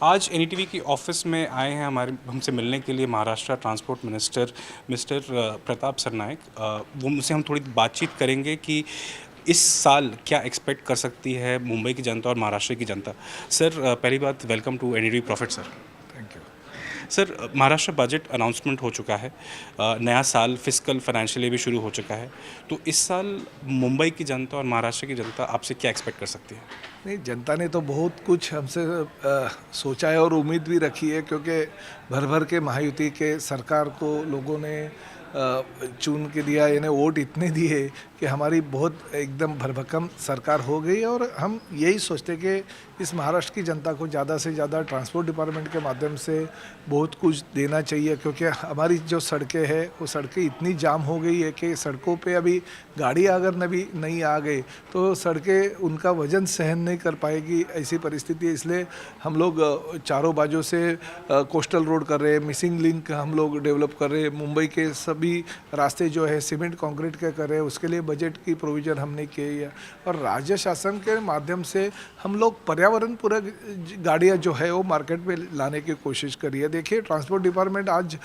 आज एनईटीवी की ऑफिस में आए हैं हमसे मिलने के लिए Maharashtra transport minister mister Pratap Sarnaik. वो मुझसे हम थोड़ी बातचीत करेंगे कि इस साल क्या एक्सपेक्ट कर सकती है मुंबई की जनता और महाराष्ट्र की जनता। सर, पहली बात, welcome to NDTV profit sir. Thank you. Sir, Maharashtra budget announcement हो चुका है। नया साल फिस्कल फाइनेंशियल ईयर भी शुरू हो चुका है। तो इस साल मुंबई की जनता और महाराष्ट्र की जनता आपसे क्या एक्सपेक्ट कर सकती है? नहीं, जनता ने तो बहुत कुछ हमसे सोचा है और उम्मीद भी रखी है, क्योंकि भर भर के महायुति के सरकार को लोगों ने चुन के दिया, यानी वोट इतने दिए कि हमारी बहुत एकदम भरभक्कम सरकार हो गई। और हम यही सोचते कि इस महाराष्ट्र की जनता को ज़्यादा से ज़्यादा ट्रांसपोर्ट डिपार्टमेंट के माध्यम से बहुत कुछ देना चाहिए, क्योंकि हमारी जो सड़कें हैं वो सड़कें इतनी जाम हो गई है कि सड़कों पे अभी गाड़ी अगर नहीं आ गई तो सड़कें उनका वजन सहन नहीं कर पाएगी, ऐसी परिस्थिति है। इसलिए हम लोग चारों बाजू से कोस्टल रोड कर रहे हैं, मिसिंग लिंक हम लोग डेवलप कर रहे हैं, मुंबई के सभी रास्ते जो है सीमेंट कंक्रीट के कर रहे हैं, उसके लिए बजट की प्रोविज़न हमने की है। और राज्य शासन के माध्यम से हम लोग पर्यावरण पूरक गाड़ियाँ जो है वो मार्केट में लाने की कोशिश करी है। देखिए, ट्रांसपोर्ट डिपार्टमेंट आज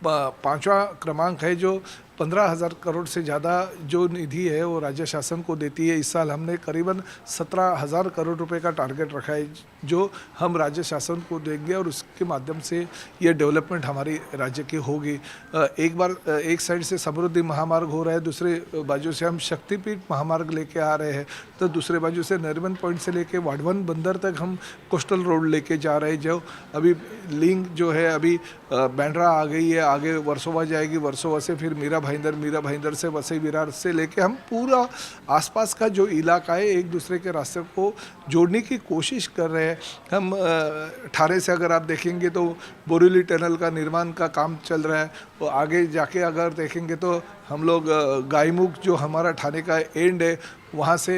पाँचवा क्रमांक है जो 15,000 करोड़ से ज़्यादा जो निधि है वो राज्य शासन को देती है। इस साल हमने करीबन 17,000 करोड़ रुपए का टारगेट रखा है जो हम राज्य शासन को देंगे, और उसके माध्यम से ये डेवलपमेंट हमारी राज्य की होगी। एक साइड से समृद्धि महामार्ग हो रहा है, दूसरे बाजू से हम शक्तिपीठ महामार्ग लेके आ रहे हैं, तो दूसरे बाजू से नरीमन पॉइंट से लेके वाधवन बंदर तक हम कोस्टल रोड लेके जा रहे हैं। जो अभी लिंक जो है अभी बैंड्रा आ गई है, आगे वर्सोवा जाएगी, वर्सोवा से फिर मीरा भाईंदर से वसई विरार से लेके हम पूरा आसपास का जो इलाका है एक दूसरे के रास्ते को जोड़ने की कोशिश कर रहे हैं। हम ठाणे से अगर आप देखेंगे तो बोरीवली टनल का निर्माण का काम चल रहा है, और आगे जाके अगर देखेंगे तो हम लोग गायमुख जो हमारा ठाणे का एंड है वहाँ से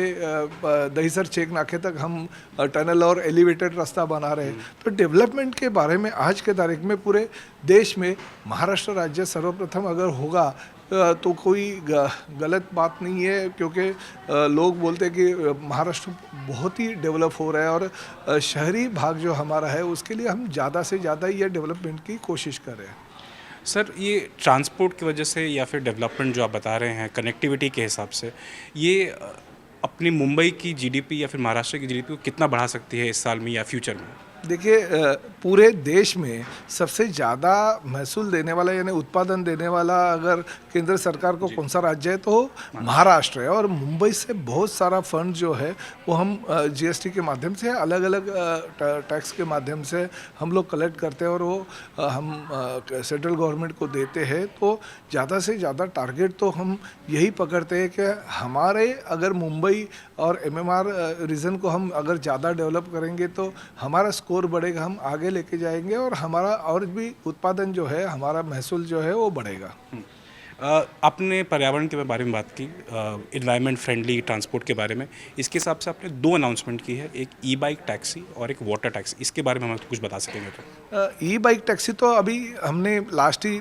दहीसर चेक नाके तक हम टनल और एलिवेटेड रास्ता बना रहे हैं। तो डेवलपमेंट के बारे में आज के तारीख में पूरे देश में महाराष्ट्र राज्य सर्वप्रथम अगर होगा तो कोई गलत बात नहीं है, क्योंकि लोग बोलते हैं कि महाराष्ट्र बहुत ही डेवलप हो रहा है, और शहरी भाग जो हमारा है उसके लिए हम ज़्यादा से ज़्यादा ये डेवलपमेंट की कोशिश कर रहे हैं। सर, ये ट्रांसपोर्ट की वजह से या फिर डेवलपमेंट जो आप बता रहे हैं कनेक्टिविटी के हिसाब से, ये अपनी मुंबई की जीडीपी या फिर महाराष्ट्र की जीडीपी को कितना बढ़ा सकती है इस साल में या फ्यूचर में? देखिए, पूरे देश में सबसे ज़्यादा महसूल देने वाला यानी उत्पादन देने वाला अगर केंद्र सरकार को कौन सा राज्य है तो महाराष्ट्र है। और मुंबई से बहुत सारा फंड जो है वो हम जीएसटी के माध्यम से, अलग अलग टैक्स के माध्यम से हम लोग कलेक्ट करते हैं, और वो हम सेंट्रल गवर्नमेंट को देते हैं। तो ज़्यादा से ज़्यादा टारगेट तो हम यही पकड़ते हैं कि हमारे अगर मुंबई और एमएमआर रीजन को हम अगर ज़्यादा डेवलप करेंगे तो हमारा स्कोर बढ़ेगा, हम आगे लेके जाएंगे, और हमारा और भी उत्पादन जो है, हमारा महसूल जो है वो बढ़ेगा। आपने पर्यावरण के बारे में बात की, इन्वायरमेंट फ्रेंडली ट्रांसपोर्ट के बारे में। इसके हिसाब से आपने दो अनाउंसमेंट की है, एक ई बाइक टैक्सी और एक वाटर टैक्सी। इसके बारे में हमें कुछ बता सकेंगे तो? ई बाइक टैक्सी तो अभी हमने लास्ट ही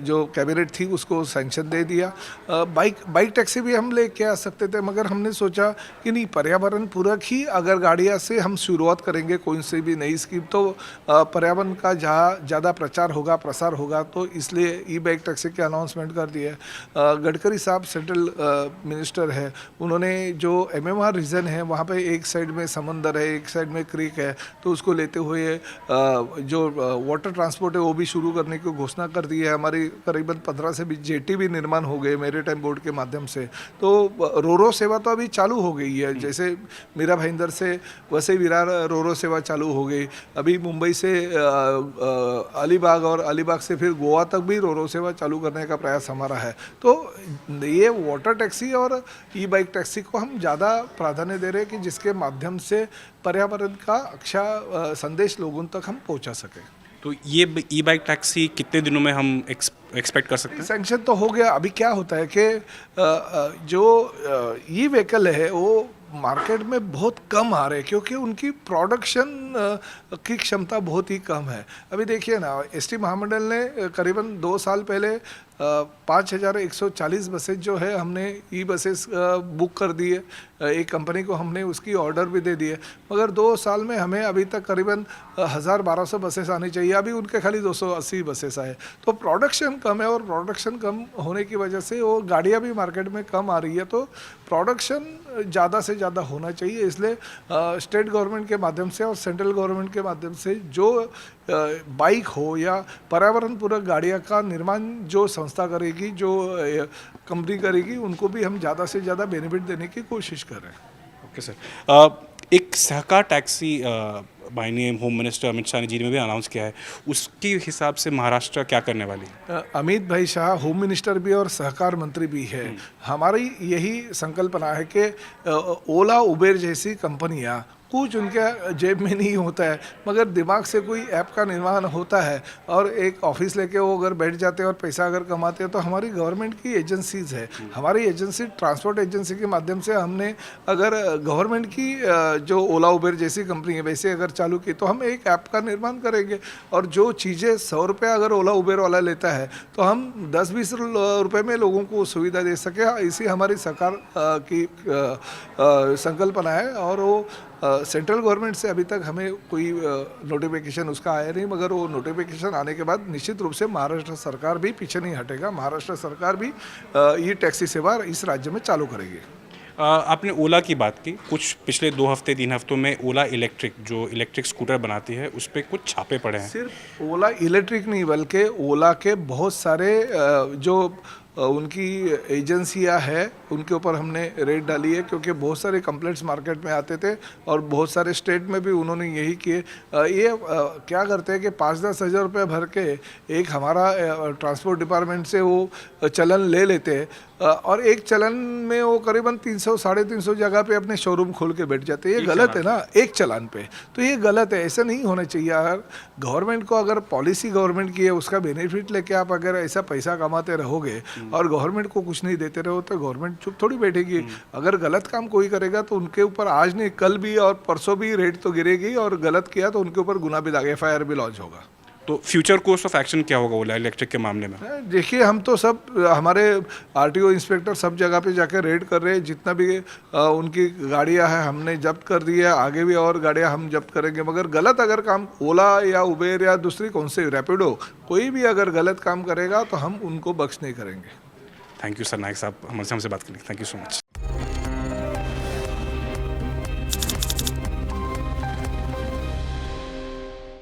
जो कैबिनेट थी उसको सैंक्शन दे दिया। बाइक टैक्सी भी हम लेके आ सकते थे, मगर हमने सोचा कि नहीं, पर्यावरण पूरक ही अगर गाड़ियाँ से हम शुरुआत करेंगे कोई से भी नई स्कीम तो पर्यावरण का जहाँ ज़्यादा प्रचार होगा, प्रसार होगा, तो इसलिए ई बाइक टैक्सी के अनाउंसमेंट कर दिया है। गडकरी साहब सेंट्रल मिनिस्टर है, उन्होंने जो एमएमआर रीजन है वहाँ पे एक साइड में समंदर है, एक साइड में क्रीक है, तो उसको लेते हुए जो वाटर ट्रांसपोर्ट है वो भी शुरू करने की घोषणा कर दी है। हमारी करीबन 15 से 20 जेटी भी निर्माण हो गए मैरीटाइम बोर्ड के माध्यम से। तो रोरो सेवा तो अभी चालू हो गई है, जैसे मीरा भाईंदर से वसई विरार रोरो सेवा चालू हो गई। अभी मुंबई से अलीबाग और अलीबाग से फिर गोवा तक भी रोरो सेवा चालू करने का प्रयास हमारा है। तो ये वाटर टैक्सी और ई बाइक टैक्सी को हम ज़्यादा प्राधान्य दे रहे हैं कि जिसके माध्यम से पर्यावरण का अच्छा संदेश लोगों तक हम पहुंचा सकें। तो ये ई बाइक टैक्सी कितने दिनों में हम एक्सपेक्ट कर सकते हैं? सैंक्शन तो हो गया। अभी क्या होता है कि जो ई व्हीकल है वो मार्केट में बहुत कम आ रहे हैं क्योंकि उनकी प्रोडक्शन की क्षमता बहुत ही कम है। अभी देखिए ना, एसटी महामंडल ने करीबन 2 साल पहले 5140 बसेज जो है हमने ई बसेस बुक कर दी है। एक कंपनी को हमने उसकी ऑर्डर भी दे दी है, मगर 2 साल में हमें अभी तक करीबन 1200 बसेस आनी चाहिए, अभी उनके खाली 280 बसेस आए। तो प्रोडक्शन कम है और प्रोडक्शन कम होने की वजह से वो गाड़ियाँ भी मार्केट में कम आ रही है। तो प्रोडक्शन ज़्यादा से ज़्यादा होना चाहिए, इसलिए स्टेट गवर्नमेंट के माध्यम से और सेंट्रल गवर्नमेंट के माध्यम से जो बाइक हो या पर्यावरण पूरक गाड़ियाँ का निर्माण जो संस्था करेगी, जो कंपनी करेगी, उनको भी हम ज़्यादा से ज़्यादा बेनिफिट देने की कोशिश कर रहे हैं। ओके सर, एक सहकार टैक्सी माननीय होम मिनिस्टर अमित शाह जी ने भी अनाउंस किया है, उसके हिसाब से महाराष्ट्र क्या करने वाली है? अमित भाई शाह होम मिनिस्टर भी और सहकार मंत्री भी है। हमारी यही संकल्पना है कि ओला उबेर जैसी कंपनियां, कुछ उनके जेब में नहीं होता है मगर दिमाग से कोई ऐप का निर्माण होता है और एक ऑफिस लेके वो अगर बैठ जाते हैं और पैसा अगर कमाते हैं, तो हमारी गवर्नमेंट की एजेंसीज है, हमारी एजेंसी ट्रांसपोर्ट एजेंसी के माध्यम से हमने अगर गवर्नमेंट की जो ओला उबेर जैसी कंपनी है वैसे अगर चालू की, तो हम एक ऐप का निर्माण करेंगे और जो चीज़ें 100 रुपये अगर ओला उबेर वाला लेता है तो हम 10-20 रुपये में लोगों को सुविधा दे सके। इसी हमारी सरकार की संकल्पना है और वो सेंट्रल गवर्नमेंट से अभी तक हमें कोई नोटिफिकेशन उसका आया नहीं, मगर वो नोटिफिकेशन आने के बाद निश्चित रूप से महाराष्ट्र सरकार भी पीछे नहीं हटेगा। महाराष्ट्र सरकार भी ये टैक्सी सेवा इस राज्य में चालू करेगी। आपने ओला की बात की, कुछ पिछले 2 हफ्ते 3 हफ्तों में ओला इलेक्ट्रिक जो इलेक्ट्रिक स्कूटर बनाती है उस पर कुछ छापे पड़े हैं। सिर्फ ओला इलेक्ट्रिक नहीं बल्कि ओला के बहुत सारे जो उनकी एजेंसियां हैं उनके ऊपर हमने रेड डाली है, क्योंकि बहुत सारे कंप्लेंट्स मार्केट में आते थे और बहुत सारे स्टेट में भी उन्होंने यही किए। ये क्या करते हैं कि 5-10 हज़ार रुपये भर के एक हमारा ट्रांसपोर्ट डिपार्टमेंट से वो चलन ले लेते हैं और एक चलन में वो करीबन 300-350 जगह पे अपने शोरूम खोल के बैठ जाते हैं। ये गलत है ना, एक चलान पे, तो ये गलत है, ऐसा नहीं होना चाहिए। अगर गवर्नमेंट को अगर पॉलिसी गवर्नमेंट की है उसका बेनिफिट लेके आप अगर ऐसा पैसा कमाते रहोगे और गवर्नमेंट को कुछ नहीं देते रहो तो गवर्नमेंट चुप थोड़ी बैठेगी। अगर गलत काम कोई करेगा तो उनके ऊपर आज नहीं कल भी और परसों भी रेट तो गिरेगी, और गलत किया तो उनके ऊपर गुना भी दागे, FIR भी लॉन्च होगा। तो फ्यूचर कोर्स ऑफ एक्शन क्या होगा ओला इलेक्ट्रिक के मामले में? देखिए, हम तो सब हमारे RTO इंस्पेक्टर सब जगह पे जाके रेड कर रहे हैं, जितना भी उनकी गाड़ियां हैं हमने जब्त कर दी है, आगे भी और गाड़ियां हम जब्त करेंगे। मगर गलत अगर काम ओला या उबेर या दूसरी कौन से रैपिडो कोई भी अगर गलत काम करेगा तो हम उनको बख्श नहीं करेंगे। थैंक यू सर नाइक साहब, हमसे बात करने, थैंक यू सो मच।